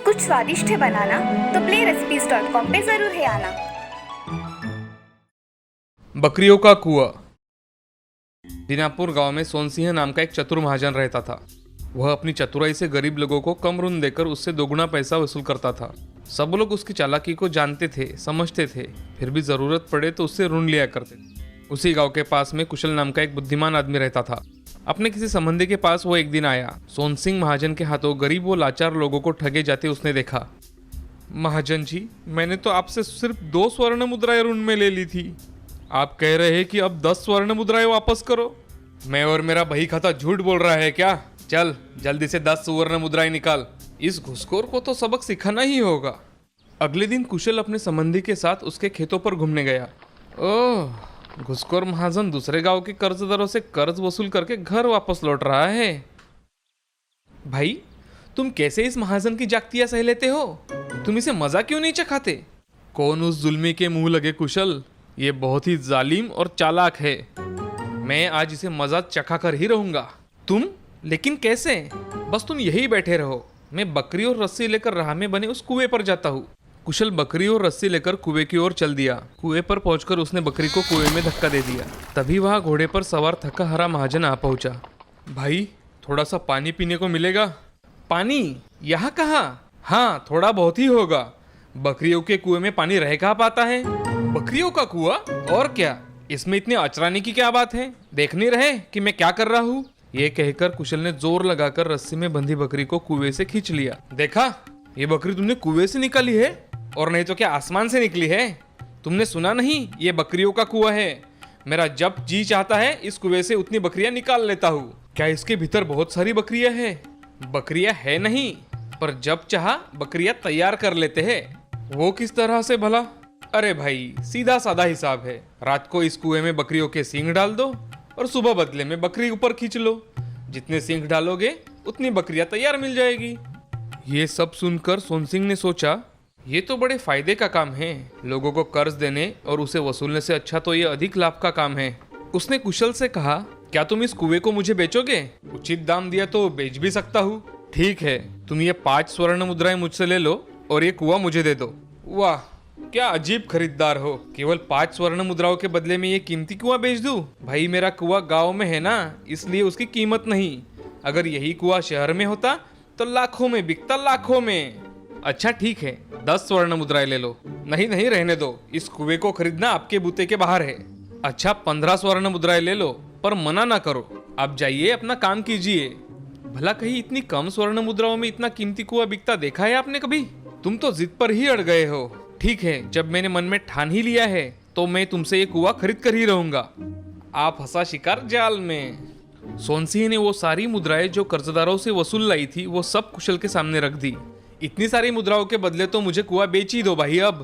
कुछ स्वादिष्ट है बनाना तो playrecipes.com पे जरूर है आना। बकरियों का कुआं। दीनापुर गांव में सोनसिंह नाम का एक चतुर महाजन रहता था। वह अपनी चतुराई से गरीब लोगों को कम ऋण देकर उससे दोगुना पैसा वसूल करता था। सब लोग उसकी चालाकी को जानते थे, समझते थे, फिर भी जरूरत पड़े तो उससे ऋण लिया करते थे। उसी गांव के पास में कुशल नाम का एक बुद्धिमान आदमी रहता था। अपने किसी संबंधी के पास वो एक दिन आया। सोनसिंह महाजन के हाथों गरीब व लाचार लोगों को ठगे जाते उसने देखा। महाजन जी, मैंने तो आपसे सिर्फ 2 स्वर्ण मुद्राएं ऋण में ले ली थी। आप कह रहे हैं कि अब 10 स्वर्ण मुद्राएं वापस करो। मैं और मेरा बही खाता झूठ बोल रहा है क्या? चल जल्दी से 10 सुवर्ण मुद्राएं निकाल। इस घुसखोर को तो सबक सिखाना ही होगा। अगले दिन कुशल अपने संबंधी के साथ उसके खेतों पर घूमने गया। ओह, घुसखोर महाजन दूसरे गांव के कर्जदारों से कर्ज वसूल करके घर वापस लौट रहा है। भाई, तुम कैसे इस महाजन की जागतियां सह लेते हो? तुम इसे मजा क्यों नहीं चखाते? कौन उस जुल्मी के मुंह लगे कुशल? ये बहुत ही जालिम और चालाक है। मैं आज इसे मजा चखा कर ही रहूंगा। तुम? लेकिन कैसे? बस तुम यही बैठे रहो, मैं बकरी और रस्सी लेकर राह में बने उस कुएं पर जाता हूँ। कुशल बकरी और रस्सी लेकर कुएं की ओर चल दिया। कुएं पर पहुंचकर उसने बकरी को कुएं में धक्का दे दिया। तभी वहां घोड़े पर सवार थका हारा महाजन आ पहुंचा। भाई, थोड़ा सा पानी पीने को मिलेगा? पानी? यहाँ कहाँ? हाँ, थोड़ा बहुत ही होगा। बकरियों के कुएं में पानी रह कहाँ पाता है? बकरियों का कुआं? और क्या, इसमें इतनी अचराने की क्या बात है? देख नहीं रहे कि मैं क्या कर रहा हूँ? ये कहकर कुशल ने जोर लगाकर रस्सी में बंधी बकरी को कुएं से खींच लिया। देखा, ये बकरी तुमने कुएं से निकाली है, और नहीं तो क्या आसमान से निकली है? तुमने सुना नहीं, ये बकरियों का कुआं है। मेरा जब जी चाहता है इस कुएं से उतनी बकरियां निकाल लेता हूँ। क्या इसके भीतर बहुत सारी बकरियां हैं? बकरियां है नहीं, पर जब चाहा बकरियां तैयार कर लेते हैं। वो किस तरह से भला? अरे भाई, सीधा साधा हिसाब है। रात को इस कुएं में बकरियों के सींग डाल दो और सुबह बदले में बकरी ऊपर खींच लो। जितने सींग डालोगे उतनी बकरियां तैयार मिल जाएगी। ये सब सुनकर सोनसिंह ने सोचा, ये तो बड़े फायदे का काम है। लोगों को कर्ज देने और उसे वसूलने से अच्छा तो ये अधिक लाभ का काम है। उसने कुशल से कहा, क्या तुम इस कुएं को मुझे बेचोगे? उचित दाम दिया तो बेच भी सकता हूँ। ठीक है, तुम ये 5 स्वर्ण मुद्राएं मुझसे ले लो और ये कुआं मुझे दे दो। वाह, क्या अजीब खरीदार हो। केवल 5 स्वर्ण मुद्राओं के बदले में ये कीमती कुआं बेच दूं? भाई, मेरा कुआं गांव में है ना, इसलिए उसकी कीमत नहीं। अगर यही कुआं शहर में होता तो लाखों में बिकता, लाखों में। अच्छा ठीक है, 10 स्वर्ण मुद्राएं ले लो। नहीं नहीं, रहने दो, इस कुएं को खरीदना आपके बूते के बाहर है। अच्छा, 15 स्वर्ण मुद्राएं ले लो, पर मना ना करो। आप जाइए, अपना काम कीजिए। भला कहीं इतनी कम स्वर्ण मुद्राओं में इतना कीमती कुआं बिकता देखा है आपने कभी? तुम तो जिद पर ही अड़ गए हो। ठीक है, जब मैंने मन में ठान ही लिया है तो मैं तुमसे ये कुआं खरीद कर ही रहूंगा। आप फंसा शिकार जाल में। सोनसिंह ने वो सारी मुद्राएं जो कर्जदारों से वसूल लाई थी वो सब कुशल के सामने रख दी। इतनी सारी मुद्राओं के बदले तो मुझे कुआं बेच ही दो भाई। अब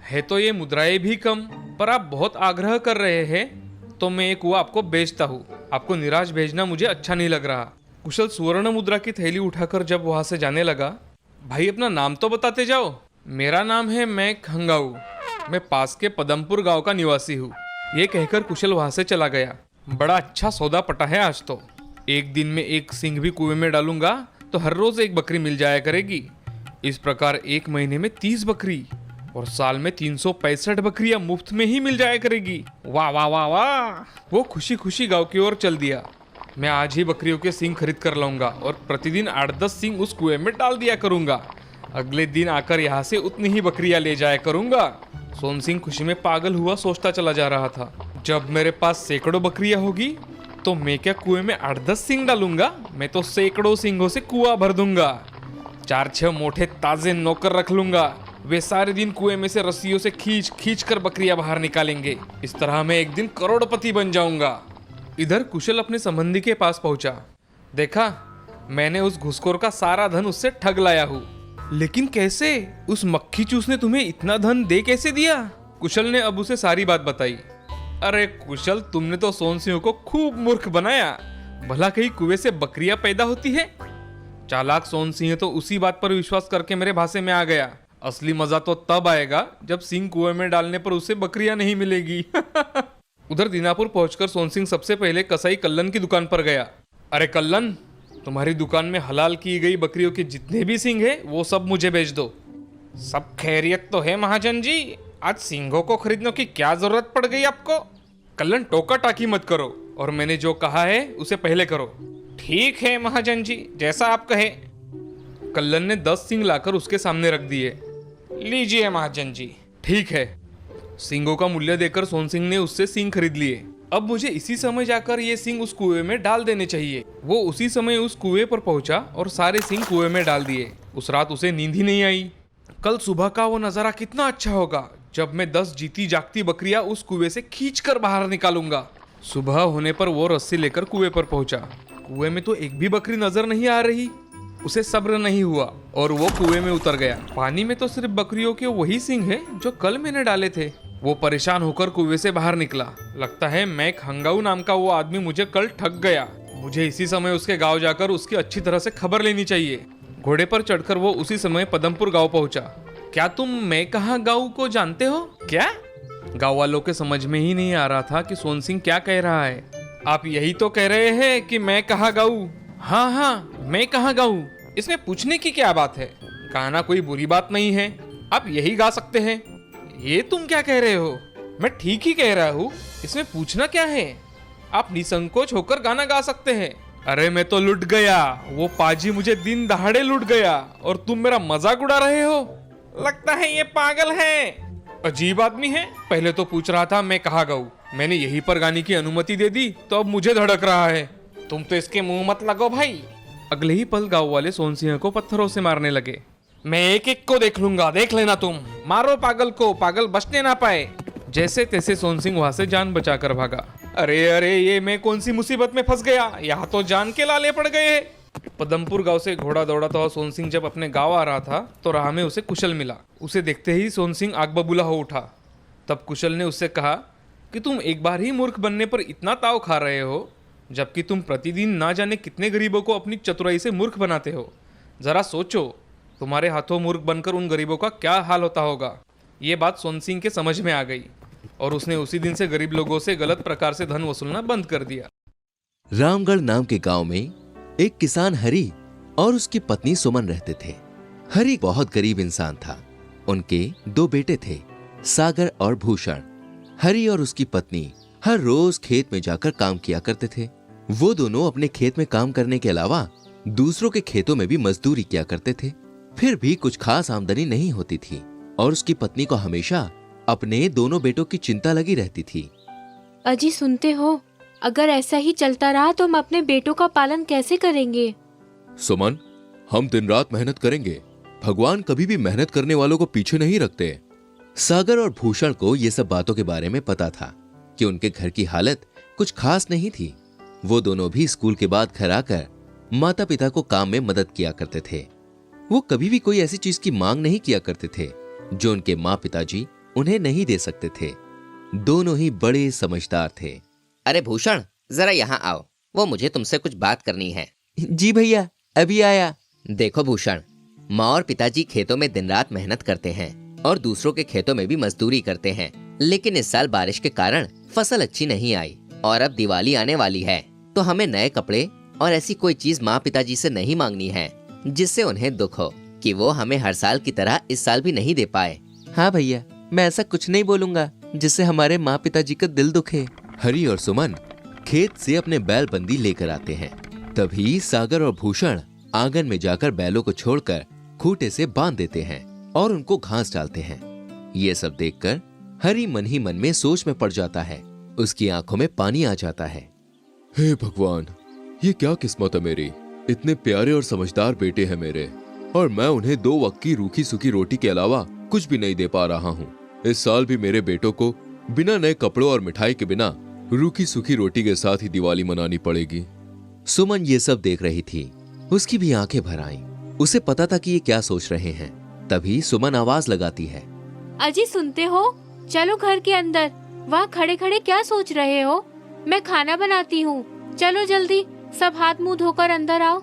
है तो ये मुद्राएं भी कम, पर आप बहुत आग्रह कर रहे हैं तो मैं ये कुआं आपको बेचता हूँ। आपको निराश भेजना मुझे अच्छा नहीं लग रहा। कुशल सुवर्ण मुद्रा की थैली उठाकर जब वहां से जाने लगा, भाई अपना नाम तो बताते जाओ। मेरा नाम है मैक हंगाऊ, मैं पास के पदमपुर गांव का निवासी हूँ। ये कहकर कुशल वहां से चला गया। बड़ा अच्छा सौदा पटा है आज तो। एक दिन में एक सिंह भी कुएं में डालूंगा तो हर रोज एक बकरी मिल जाया करेगी। इस प्रकार एक महीने में 30 बकरी और साल में 365 बकरियां मुफ्त में ही मिल जाया करेगी। वाह वाह वाह वाह। वो खुशी खुशी गांव की ओर चल दिया। मैं आज ही बकरियों के सींग खरीद कर लाऊंगा और प्रतिदिन 8-10 सींग उस कुएं में डाल दिया करूंगा। अगले दिन आकर यहाँ से उतनी ही बकरियां ले जाया करूंगा। सोनसिंह खुशी में पागल हुआ सोचता चला जा रहा था, जब मेरे पास सैकड़ों बकरियां होगी तो मैं क्या कुएं में 8-10 सींग डालूंगा? मैं तो सैकड़ों सींगों से कुआं भर दूंगा। 4-6 मोटे ताजे नौकर रख लूंगा। वे सारे दिन कुएं में से रस्सियों से खींच खींच कर बकरियां बाहर निकालेंगे। इस तरह मैं एक दिन करोड़पति बन जाऊंगा। इधर कुशल अपने संबंधी के पास पहुंचा। देखा, मैंने उस घुसखोर का सारा धन उससे ठग लाया हूँ। लेकिन कैसे? उस मक्खी चूस ने तुम्हें इतना धन दे कैसे दिया? कुशल ने अब उसे सारी बात बताई। अरे कुशल, तुमने तो सोनसिंह को खूब मूर्ख बनाया। भला कहीं कुएं से बकरियां पैदा होती है? चालाक सोनसिंह तो उसी बात पर विश्वास करके मेरे भाषे में आ गया। असली मजा तो तब आएगा जब सिंह कुएं में डालने पर उसे बकरियां नहीं मिलेगी। उधर दीनापुर पहुंचकर सोन सिंह सबसे पहले कसाई कल्लन की दुकान पर गया। अरे कल्लन, तुम्हारी दुकान में हलाल की गई बकरियों के जितने भी सींग है वो सब मुझे बेच दो। सब खैरियत तो है महाजन जी, आज सींगों को खरीदने की क्या जरूरत पड़ गई आपको? कल्लन, टोका टाकी मत करो और मैंने जो कहा है उसे पहले करो। ठीक है महाजन जी, जैसा आप कहे। कल्लन ने 10 सींग लाकर उसके सामने रख दिए। लीजिए महाजन जी। ठीक है। सींगों का मूल्य देकर सोन सिंह ने उससे सींग खरीद लिए। अब मुझे इसी समय जाकर ये सींग उस कुएं में डाल देने चाहिए। वो उसी समय उस कुएं पर पहुंचा और सारे सींग कुएं में डाल दिए। उस रात उसे नींद ही नहीं आई। कल सुबह का वो नजारा कितना अच्छा होगा जब मैं 10 जीती जागती बकरियां उस कुएं से खींचकर बाहर निकालूंगा। सुबह होने पर वो रस्सी लेकर कुएं पर पहुंचा। कुएं में तो एक भी बकरी नजर नहीं आ रही। उसे सब्र नहीं हुआ और वो कुएं में उतर गया। पानी में तो सिर्फ बकरियों के वही सींग है जो कल मैंने डाले थे। वो परेशान होकर कुएं से बाहर निकला। लगता है मैक हंगाऊ नाम का वो आदमी मुझे कल ठग गया। मुझे इसी समय उसके गांव जाकर उसकी अच्छी तरह से खबर लेनी चाहिए। घोड़े पर चढ़कर वो उसी समय पदमपुर गांव पहुंचा। क्या तुम मैं कहाँ गांव को जानते हो क्या? गांव वालों के समझ में ही नहीं आ रहा था कि सोन सिंह क्या कह रहा है। आप यही तो कह रहे हैं कि मैं कहाँ गाऊं? हाँ हाँ, मैं कहाँ गाऊं? इसमें पूछने की क्या बात है? गाना कोई बुरी बात नहीं है, आप यही गा सकते हैं। ये तुम क्या कह रहे हो? मैं ठीक ही कह रहा हूँ, इसमें पूछना क्या है? आप निसंकोच होकर गाना गा सकते हैं। अरे मैं तो लुट गया, वो पाजी मुझे दिन दहाड़े लुट गया और तुम मेरा मजाक उड़ा रहे हो। लगता है ये पागल है, अजीब आदमी है। पहले तो पूछ रहा था मैं कहाँ गाऊं, मैंने यहीं पर गाने की अनुमति दे दी तो अब मुझे धड़क रहा है। तुम तो इसके मुंह मत लगो भाई। अगले ही पल गांव वाले सोन सिंह को पत्थरों से मारने लगे। मैं एक एक को देख लूंगा, देख लेना तुम। मारो पागल को, पागल बचने ना पाए। जैसे तैसे सोन सिंह वहां से जान बचाकर भागा। अरे अरे, ये मैं कौन सी मुसीबत में फंस गया, यहाँ तो जान के लाले पड़ गए। पदमपुर गांव से घोड़ा दौड़ाता हुआ सोन सिंह जब अपने गांव आ रहा था तो राह में उसे कुशल मिला। उसे देखते ही सोन सिंह आग बबूला हो उठा। तब कुशल ने उससे कहा कि तुम एक बार ही मूर्ख बनने पर इतना ताव खा रहे हो, जबकि तुम प्रतिदिन ना जाने कितने गरीबों को अपनी चतुराई से मूर्ख बनाते हो। जरा सोचो, तुम्हारे हाथों मूर्ख बनकर उन गरीबों का क्या हाल होता होगा। ये बात सोन सिंह के समझ में आ गई और उसने उसी दिन से गरीब लोगों से गलत प्रकार से धन वसूलना बंद कर दिया। रामगढ़ नाम के गांव में एक किसान हरि और उसकी पत्नी सुमन रहते थे। हरि बहुत गरीब इंसान था। उनके 2 बेटे थे, सागर और भूषण। हरि और उसकी पत्नी हर रोज खेत में जाकर काम किया करते थे। वो दोनों अपने खेत में काम करने के अलावा दूसरों के खेतों में भी मजदूरी किया करते थे। फिर भी कुछ खास आमदनी नहीं होती थी और उसकी पत्नी को हमेशा अपने दोनों बेटों की चिंता लगी रहती थी। अजी सुनते हो, अगर ऐसा ही चलता रहा तो हम अपने बेटों का पालन कैसे करेंगे? सुमन, हम दिन रात मेहनत करेंगे। भगवान कभी भी मेहनत करने वालों को पीछे नहीं रखते। सागर और भूषण को ये सब बातों के बारे में पता था कि उनके घर की हालत कुछ खास नहीं थी। वो दोनों भी स्कूल के बाद घर आकर माता पिता को काम में मदद किया करते थे। वो कभी भी कोई ऐसी चीज की मांग नहीं किया करते थे जो उनके माँ पिताजी उन्हें नहीं दे सकते थे। दोनों ही बड़े समझदार थे। अरे भूषण, जरा यहाँ आओ, वो मुझे तुमसे कुछ बात करनी है। जी भैया, अभी आया। देखो भूषण, माँ और पिताजी खेतों में दिन रात मेहनत करते हैं और दूसरों के खेतों में भी मजदूरी करते हैं, लेकिन इस साल बारिश के कारण फसल अच्छी नहीं आई और अब दिवाली आने वाली है, तो हमें नए कपड़े और ऐसी कोई चीज माँ पिताजी से नहीं मांगनी है जिससे उन्हें दुख हो कि वो हमें हर साल की तरह इस साल भी नहीं दे पाए। हाँ भैया, मैं ऐसा कुछ नहीं बोलूंगा जिससे हमारे माँ पिताजी का दिल दुखे। हरि और सुमन खेत से अपने बैल बंदी लेकर आते हैं। तभी सागर और भूषण आंगन में जाकर बैलों को छोड़कर खूंटे से बांध देते हैं और उनको घास डालते हैं। ये सब देखकर हरि मन ही मन में सोच में पड़ जाता है। उसकी आंखों में पानी आ जाता है। हे भगवान, ये क्या किस्मत है मेरी। इतने प्यारे और समझदार बेटे हैं मेरे, और मैं उन्हें 2 वक्त की रूखी सूखी रोटी के अलावा कुछ भी नहीं दे पा रहा हूँ। इस साल भी मेरे बेटों को बिना नए कपड़ों और मिठाई के बिना रूखी सूखी रोटी के साथ ही दिवाली मनानी पड़ेगी। सुमन ये सब देख रही थी। उसकी भी आंखें भर आईं। उसे पता था कि ये क्या सोच रहे हैं। तभी सुमन आवाज लगाती है। अजी सुनते हो, चलो घर के अंदर। वहाँ खड़े खड़े क्या सोच रहे हो? मैं खाना बनाती हूँ, चलो जल्दी, सब हाथ मुंह धोकर अंदर आओ।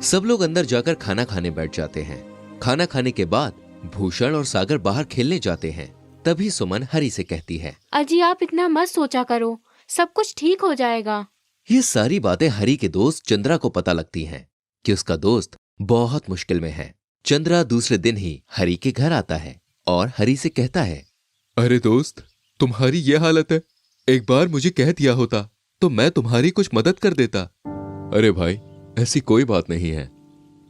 सब लोग अंदर जाकर खाना खाने बैठ जाते हैं। खाना खाने के बाद भूषण और सागर बाहर खेलने जाते हैं। तभी सुमन हरि से कहती है, अजी आप इतना मत सोचा करो, सब कुछ ठीक हो जाएगा। ये सारी बातें हरी के दोस्त चंद्रा को पता लगती हैं कि उसका दोस्त बहुत मुश्किल में है। चंद्रा दूसरे दिन ही हरी के घर आता है और हरी से कहता है, अरे दोस्त, तुम्हारी ये हालत है, एक बार मुझे कह दिया होता तो मैं तुम्हारी कुछ मदद कर देता। अरे भाई, ऐसी कोई बात नहीं है।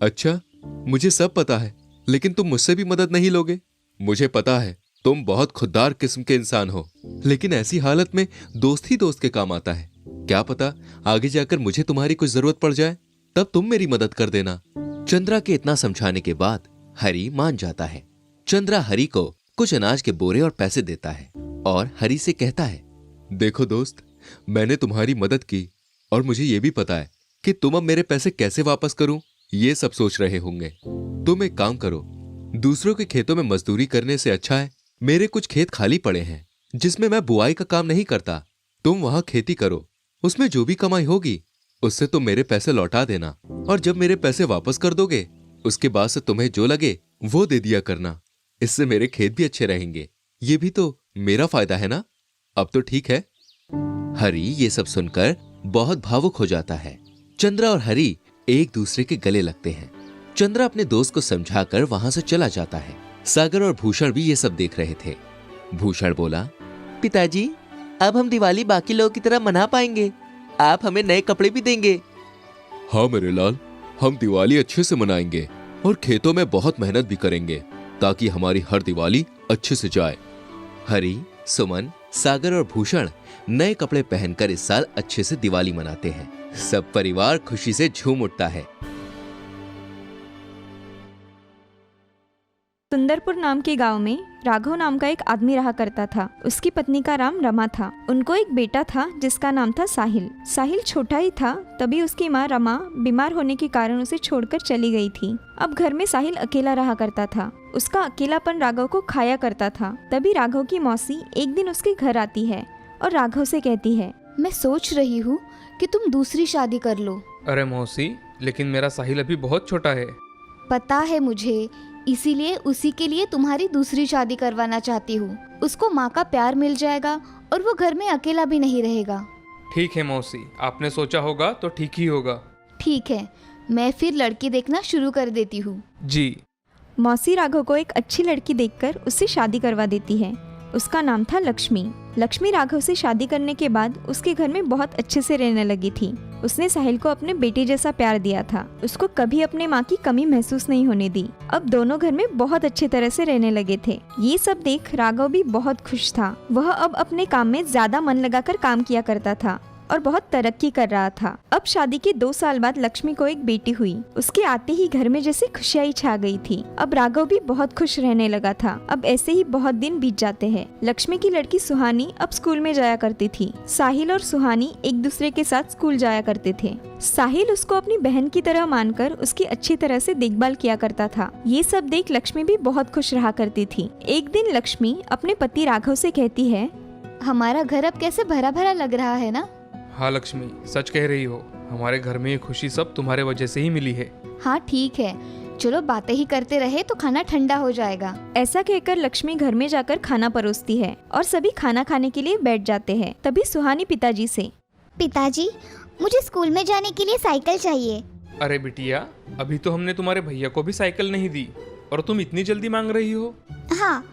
अच्छा, मुझे सब पता है, लेकिन तुम मुझसे भी मदद नहीं लोगे। मुझे पता है तुम बहुत खुददार किस्म के इंसान हो, लेकिन ऐसी हालत में दोस्त ही दोस्त के काम आता है। क्या पता आगे जाकर मुझे तुम्हारी कुछ जरूरत पड़ जाए, तब तुम मेरी मदद कर देना। चंद्रा के इतना समझाने के बाद हरी मान जाता है। चंद्रा हरी को कुछ अनाज के बोरे और पैसे देता है और हरी से कहता है, देखो दोस्त, मैंने तुम्हारी मदद की और मुझे ये भी पता है कि तुम अब मेरे पैसे कैसे वापस करूं, ये सब सोच रहे होंगे। तुम एक काम करो, दूसरों के खेतों में मजदूरी करने से अच्छा है, मेरे कुछ खेत खाली पड़े हैं जिसमें मैं बुआई का काम नहीं करता। तुम वहां खेती करो, उसमें जो भी कमाई होगी उससे तुम मेरे पैसे लौटा देना, और जब मेरे पैसे वापस कर दोगे उसके बाद से तुम्हें जो लगे वो दे दिया करना। इससे मेरे खेत भी अच्छे रहेंगे, ये भी तो मेरा फायदा है ना। अब तो ठीक है। हरी ये सब सुनकर बहुत भावुक हो जाता है। चंद्रा और हरी एक दूसरे के गले लगते हैं। चंद्रा अपने दोस्त को समझाकर वहां से चला जाता है। सागर और भूषण भी ये सब देख रहे थे। भूषण बोला, पिताजी, अब हम दिवाली बाकी लोगों की तरह मना पाएंगे, आप हमें नए कपड़े भी देंगे। हाँ मेरे लाल, हम दिवाली अच्छे से मनाएंगे और खेतों में बहुत मेहनत भी करेंगे ताकि हमारी हर दिवाली अच्छे से जाए। हरी, सुमन, सागर और भूषण नए कपड़े पहनकर इस साल अच्छे से दिवाली मनाते हैं। सब परिवार खुशी से झूम उठता है। सुंदरपुर नाम के गांव में राघव नाम का एक आदमी रहा करता था। उसकी पत्नी का नाम रमा था। उनको एक बेटा था जिसका नाम था साहिल। साहिल छोटा ही था, तभी उसकी माँ रमा बीमार होने के कारण उसे छोड़कर चली गई थी। अब घर में साहिल अकेला रहा करता था। उसका अकेलापन राघव को खाया करता था। तभी राघव की मौसी एक दिन उसके घर आती है और राघव से कहती है, मैं सोच रही हूँ कि तुम दूसरी शादी कर लो। अरे मौसी, लेकिन मेरा साहिल अभी बहुत छोटा है। पता है मुझे, इसीलिए उसी के लिए तुम्हारी दूसरी शादी करवाना चाहती हूँ। उसको माँ का प्यार मिल जाएगा और वो घर में अकेला भी नहीं रहेगा। ठीक है मौसी, आपने सोचा होगा तो ठीक ही होगा। ठीक है, मैं फिर लड़की देखना शुरू कर देती हूँ। जी। मौसी राघव को एक अच्छी लड़की देखकर उससे शादी करवा देती है। उसका नाम था लक्ष्मी। लक्ष्मी राघव से शादी करने के बाद उसके घर में बहुत अच्छे से रहने लगी थी। उसने साहिल को अपने बेटे जैसा प्यार दिया था। उसको कभी अपने माँ की कमी महसूस नहीं होने दी। अब दोनों घर में बहुत अच्छी तरह से रहने लगे थे। ये सब देख राघव भी बहुत खुश था। वह अब अपने काम में ज्यादा मन लगाकर काम किया करता था और बहुत तरक्की कर रहा था। अब शादी के 2 साल बाद लक्ष्मी को एक बेटी हुई। उसके आते ही घर में जैसे खुशियाँ छा गई थी। अब राघव भी बहुत खुश रहने लगा था। अब ऐसे ही बहुत दिन बीत जाते हैं। लक्ष्मी की लड़की सुहानी अब स्कूल में जाया करती थी। साहिल और सुहानी एक दूसरे के साथ स्कूल जाया करते थे। साहिल उसको अपनी बहन की तरह मानकर उसकी अच्छी तरह से देखभाल किया करता था। ये सब देख लक्ष्मी भी बहुत खुश रहा करती थी। एक दिन लक्ष्मी अपने पति राघव से कहती है, हमारा घर अब कैसे भरा भरा लग रहा है ना। हाँ लक्ष्मी, सच कह रही हो। हमारे घर में ये खुशी सब तुम्हारे वजह से ही मिली है। हाँ ठीक है, चलो बातें ही करते रहे तो खाना ठंडा हो जाएगा। ऐसा कहकर लक्ष्मी घर में जाकर खाना परोसती है और सभी खाना खाने के लिए बैठ जाते हैं। तभी सुहानी पिताजी से, पिताजी, मुझे स्कूल में जाने के लिए साइकिल चाहिए। अरे बिटिया, अभी तो हमने तुम्हारे भैया को भी साइकिल नहीं दी और तुम इतनी जल्दी मांग रही हो। हाँ,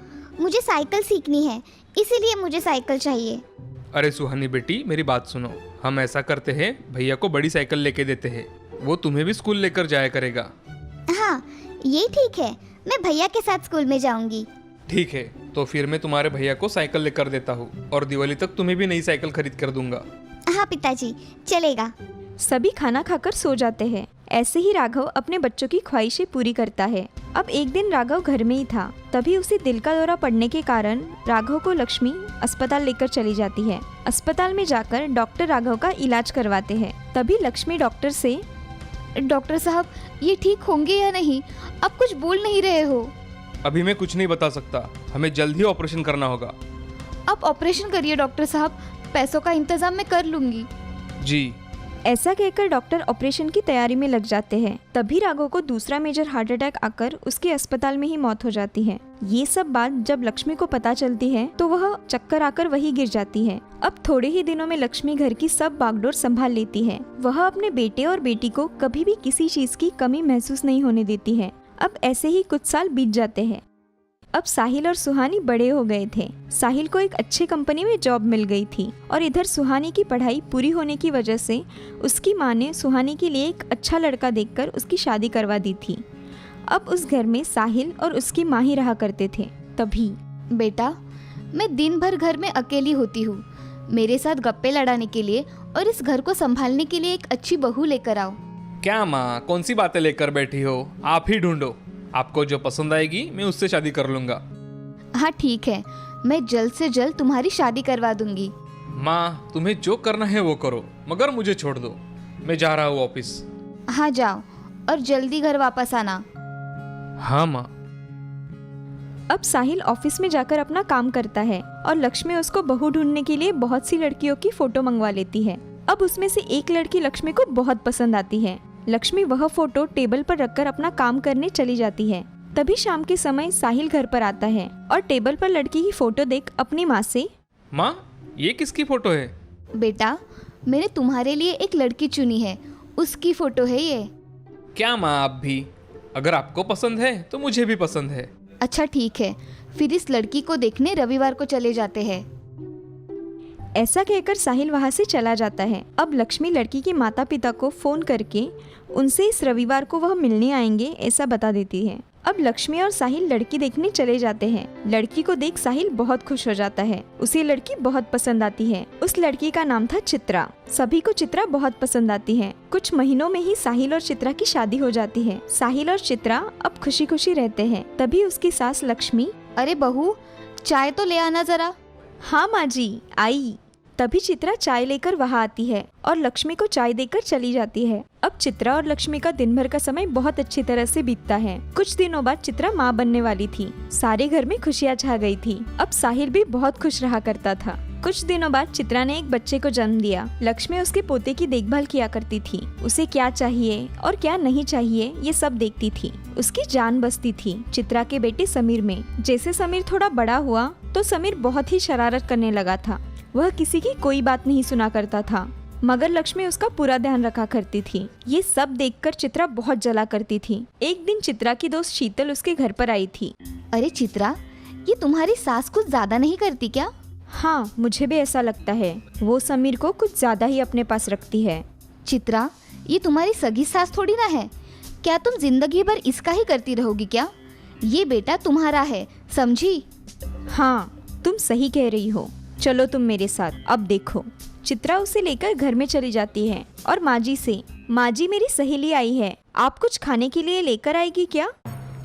मुझे साइकिल सीखनी है, इसीलिए मुझे साइकिल चाहिए। अरे सुहानी बेटी, मेरी बात सुनो। हम ऐसा करते हैं, भैया को बड़ी साइकिल लेके देते हैं, वो तुम्हें भी स्कूल लेकर जाया करेगा। हाँ, ये ठीक है, मैं भैया के साथ स्कूल में जाऊंगी। ठीक है, तो फिर मैं तुम्हारे भैया को साइकिल लेकर देता हूँ और दिवाली तक तुम्हें भी नई साइकिल खरीद कर दूंगा। हाँ पिताजी, चलेगा। सभी खाना खाकर सो जाते हैं। ऐसे ही राघव अपने बच्चों की ख्वाहिशें पूरी करता है। अब एक दिन राघव घर में ही था, तभी उसे दिल का दौरा पड़ने के कारण राघव को लक्ष्मी अस्पताल लेकर चली जाती है। अस्पताल में जाकर डॉक्टर राघव का इलाज करवाते हैं। तभी लक्ष्मी डॉक्टर से, डॉक्टर साहब, ये ठीक होंगे या नहीं? आप कुछ बोल नहीं रहे हो। अभी मैं कुछ नहीं बता सकता, हमें जल्द ही ऑपरेशन करना होगा। आप ऑपरेशन करिए डॉक्टर साहब, पैसों का इंतजाम मैं कर लूंगी। जी। ऐसा कहकर डॉक्टर ऑपरेशन की तैयारी में लग जाते हैं। तभी राघव को दूसरा मेजर हार्ट अटैक आकर उसके अस्पताल में ही मौत हो जाती है। ये सब बात जब लक्ष्मी को पता चलती है तो वह चक्कर आकर वही गिर जाती है। अब थोड़े ही दिनों में लक्ष्मी घर की सब बागडोर संभाल लेती है। वह अपने बेटे और बेटी को कभी भी किसी चीज की कमी महसूस नहीं होने देती है। अब ऐसे ही कुछ साल बीत जाते हैं। अब साहिल और सुहानी बड़े हो गए थे। साहिल को एक अच्छी कंपनी में जॉब मिल गई थी और इधर सुहानी की पढ़ाई पूरी होने की वजह से उसकी माँ ने सुहानी के लिए एक अच्छा लड़का देखकर उसकी शादी करवा दी थी। अब उस घर में साहिल और उसकी माँ ही रहा करते थे। तभी बेटा, मैं दिन भर घर में अकेली होती हूँ। मेरे साथ गप्पे लड़ाने के लिए और इस घर को संभालने के लिए एक अच्छी बहू लेकर आओ। क्या माँ, कौन सी बातें लेकर बैठी हो? आप ही ढूंढो। आपको जो पसंद आएगी मैं उससे शादी कर लूंगा। हाँ ठीक है, मैं जल्द से जल्द तुम्हारी शादी करवा दूंगी। माँ, तुम्हें जो करना है वो करो, मगर मुझे छोड़ दो। मैं जा रहा हूँ ऑफिस। हाँ जाओ, और जल्दी घर वापस आना। हाँ माँ। अब साहिल ऑफिस में जाकर अपना काम करता है और लक्ष्मी उसको बहू ढूंढने के लिए बहुत सी लड़कियों की फोटो मंगवा लेती है। अब उसमें से एक लड़की लक्ष्मी को बहुत पसंद आती है। लक्ष्मी वह फोटो टेबल पर रखकर अपना काम करने चली जाती है। तभी शाम के समय साहिल घर पर आता है और टेबल पर लड़की की फोटो देख अपनी माँ से, माँ, ये किसकी फोटो है? बेटा, मैंने तुम्हारे लिए एक लड़की चुनी है, उसकी फोटो है ये। क्या माँ, आप भी? अगर आपको पसंद है तो मुझे भी पसंद है। अच्छा ठीक है, फिर इस लड़की को देखने रविवार को चले जाते हैं। ऐसा कहकर साहिल वहाँ से चला जाता है। अब लक्ष्मी लड़की के माता पिता को फोन करके उनसे इस रविवार को वह मिलने आएंगे ऐसा बता देती है। अब लक्ष्मी और साहिल लड़की देखने चले जाते हैं। लड़की को देख साहिल बहुत खुश हो जाता है। उसे लड़की बहुत पसंद आती है। उस लड़की का नाम था चित्रा। सभी को चित्रा बहुत पसंद आती है। कुछ महीनों में ही साहिल और चित्रा की शादी हो जाती है। साहिल और चित्रा अब खुशी खुशी रहते हैं। तभी उसकी सास लक्ष्मी, अरे बहू, चाय तो ले आना जरा। हाँ माँ जी, आई। तभी चित्रा चाय लेकर वहाँ आती है और लक्ष्मी को चाय देकर चली जाती है। अब चित्रा और लक्ष्मी का दिन भर का समय बहुत अच्छी तरह से बीतता है। कुछ दिनों बाद चित्रा माँ बनने वाली थी। सारे घर में खुशियाँ छा गई थी। अब साहिल भी बहुत खुश रहा करता था। कुछ दिनों बाद चित्रा ने एक बच्चे को जन्म दिया। लक्ष्मी उसके पोते की देखभाल किया करती थी। उसे क्या चाहिए और क्या नहीं चाहिए ये सब देखती थी। उसकी जान बसती थी चित्रा के बेटे समीर में। जैसे समीर थोड़ा बड़ा हुआ तो समीर बहुत ही शरारत करने लगा था। वह किसी की कोई बात नहीं सुना करता था, मगर लक्ष्मी उसका पूरा ध्यान रखा करती थी। ये सब देखकर चित्रा बहुत जला करती थी। एक दिन चित्रा की दोस्त शीतल उसके घर पर आई थी। अरे चित्रा, ये तुम्हारी सास कुछ ज्यादा नहीं करती क्या? हाँ, मुझे भी ऐसा लगता है। वो समीर को कुछ ज्यादा ही अपने पास रखती है। चित्रा, ये तुम्हारी सगी सास थोड़ी ना है। क्या तुम जिंदगी भर इसका ही करती रहोगी क्या? ये बेटा तुम्हारा है, समझी? हाँ, तुम सही कह रही हो। चलो तुम मेरे साथ। अब देखो, चित्रा उसे लेकर घर में चली जाती है और माँ जी से, माँ जी मेरी सहेली आई है, आप कुछ खाने के लिए लेकर आएगी क्या?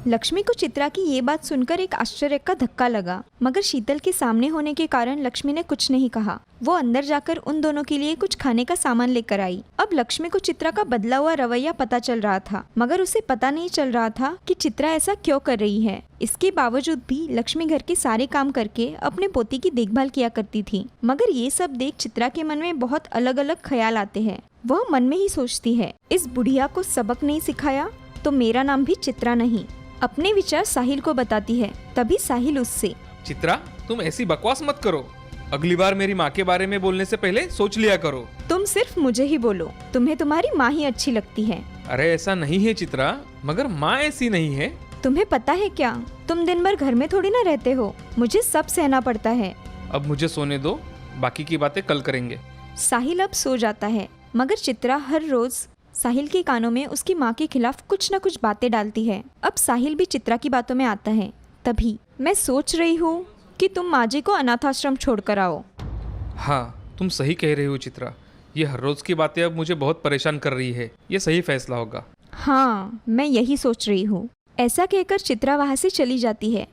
लक्ष्मी को चित्रा की ये बात सुनकर एक आश्चर्य का धक्का लगा, मगर शीतल के सामने होने के कारण लक्ष्मी ने कुछ नहीं कहा। वो अंदर जाकर उन दोनों के लिए कुछ खाने का सामान लेकर आई। अब लक्ष्मी को चित्रा का बदला हुआ रवैया पता चल रहा था, मगर उसे पता नहीं चल रहा था कि चित्रा ऐसा क्यों कर रही है। इसके बावजूद भी लक्ष्मी घर के सारे काम करके अपने पोती की देखभाल किया करती थी। मगर ये सब देख चित्रा के मन में बहुत अलग अलग ख्याल आते हैं। वह मन में ही सोचती है, इस बुढ़िया को सबक नहीं सिखाया तो मेरा नाम भी चित्रा नहीं। अपने विचार साहिल को बताती है। तभी साहिल उससे, चित्रा, तुम ऐसी बकवास मत करो। अगली बार मेरी माँ के बारे में बोलने से पहले सोच लिया करो। तुम सिर्फ मुझे ही बोलो, तुम्हें तुम्हारी माँ ही अच्छी लगती है। अरे ऐसा नहीं है चित्रा, मगर माँ ऐसी नहीं है। तुम्हें पता है क्या, तुम दिन भर घर में थोड़ी ना रहते हो, मुझे सब सहना पड़ता है। अब मुझे सोने दो, बाकी की बातें कल करेंगे। साहिल अब सो जाता है, मगर चित्रा हर रोज साहिल के कानों में उसकी माँ के खिलाफ कुछ न कुछ बातें डालती है। अब साहिल भी चित्रा की बातों में आता है। तभी, मैं सोच रही हूँ कि तुम माँ जी को अनाथाश्रम छोड़कर आओ। हाँ, तुम सही कह रही हो चित्रा। ये हर रोज की बातें अब मुझे बहुत परेशान कर रही है। ये सही फैसला होगा। हाँ, मैं यही सोच रही हूँ। ऐसा कहकर चित्रा वहाँ से चली जाती है।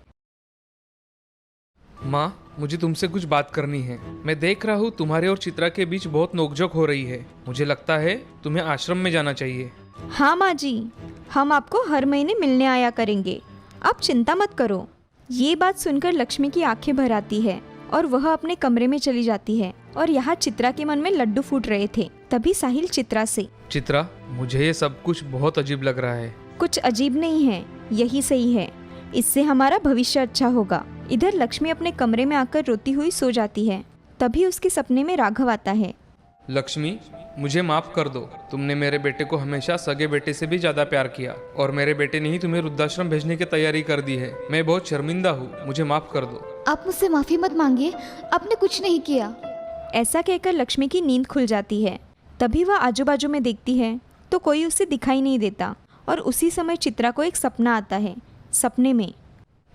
माँ, मुझे तुमसे कुछ बात करनी है। मैं देख रहा हूँ तुम्हारे और चित्रा के बीच बहुत नोकझोंक हो रही है। मुझे लगता है तुम्हें आश्रम में जाना चाहिए। हाँ माँ जी, हम आपको हर महीने मिलने आया करेंगे, आप चिंता मत करो। ये बात सुनकर लक्ष्मी की आंखें भर आती है और वह अपने कमरे में चली जाती है। और यहाँ चित्रा के मन में लड्डू फूट रहे थे। तभी साहिल चित्रा से, चित्रा, मुझे ये सब कुछ बहुत अजीब लग रहा है। कुछ अजीब नहीं है, यही सही है, इससे हमारा भविष्य अच्छा होगा। इधर लक्ष्मी अपने कमरे में आकर रोती हुई सो जाती है। तभी उसके सपने में राघव आता है। लक्ष्मी, मुझे माफ कर दो। तुमने मेरे बेटे को हमेशा सगे बेटे से भी ज्यादा प्यार किया और मेरे बेटे ने ही तुम्हें वृद्धाश्रम भेजने की तैयारी कर दी है। मैं बहुत शर्मिंदा हूँ, मुझे माफ कर दो। आप मुझसे माफ़ी मत मांगिए, आपने कुछ नहीं किया। ऐसा कहकर लक्ष्मी की नींद खुल जाती है। तभी वह आजू बाजू में देखती है तो कोई उसे दिखाई नहीं देता। और उसी समय चित्रा को एक सपना आता है। सपने में,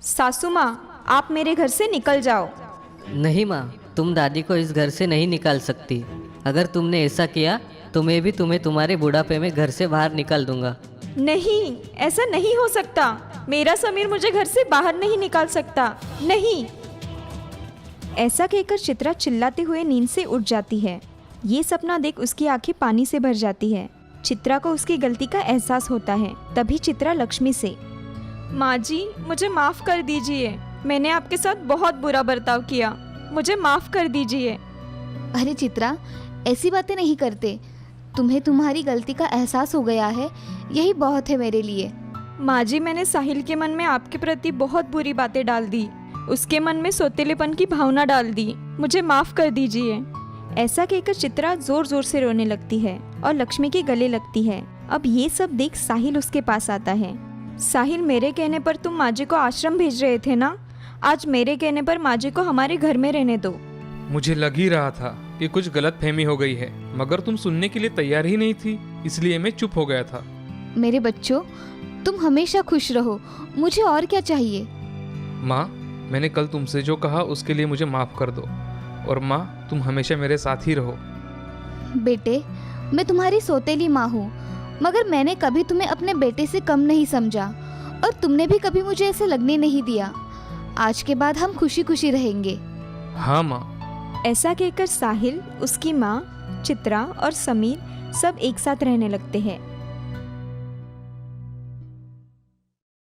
सासू माँ, आप मेरे घर से निकल जाओ। नहीं माँ, तुम दादी को इस घर से नहीं निकाल सकती। अगर तुमने ऐसा किया तो मैं भी तुम्हें तुम्हारे बुढ़ापे में घर से बाहर निकाल दूंगा। नहीं, ऐसा नहीं हो सकता। मेरा समीर मुझे घर से बाहर नहीं निकाल सकता, नहीं। ऐसा कहकर चित्रा चिल्लाते हुए नींद से उठ जाती है। ये सपना देख उसकी आंखें पानी से भर जाती है। चित्रा को उसकी गलती का एहसास होता है। तभी चित्रा लक्ष्मी से, माँ जी, मुझे माफ़ कर दीजिए, मैंने आपके साथ बहुत बुरा बर्ताव किया, मुझे माफ़ कर दीजिए। अरे चित्रा, ऐसी बातें नहीं करते। तुम्हें तुम्हारी गलती का एहसास हो गया है, यही बहुत है मेरे लिए। माँ जी, मैंने साहिल के मन में आपके प्रति बहुत बुरी बातें डाल दी, उसके मन में सौतेलेपन की भावना डाल दी, मुझे माफ़ कर दीजिए। ऐसा कहकर चित्रा जोर जोर से रोने लगती है और लक्ष्मी के गले लगती है। अब ये सब देख साहिल उसके पास आता है। साहिल, मेरे कहने पर तुम माँ जी को आश्रम भेज रहे थे ना, आज मेरे कहने पर माँ जी को हमारे घर में रहने दो। मुझे लग ही रहा था कि कुछ गलत फहमी हो गई है, मगर तुम सुनने के लिए तैयार ही नहीं थी, इसलिए मैं चुप हो गया था। मेरे बच्चों, तुम हमेशा खुश रहो, मुझे और क्या चाहिए। माँ, मैंने कल तुमसे जो कहा उसके लिए मुझे माफ़ कर दो। और माँ, तुम हमेशा मेरे साथ ही रहो। बेटे, मैं तुम्हारी सौतेली माँ हूँ, मगर मैंने कभी तुम्हें अपने बेटे से कम नहीं समझा और तुमने भी कभी मुझे ऐसे लगने नहीं दिया। आज के बाद हम खुशी खुशी रहेंगे। हाँ माँ। ऐसा कहकर साहिल, उसकी माँ, चित्रा और समीर सब एक साथ रहने लगते हैं।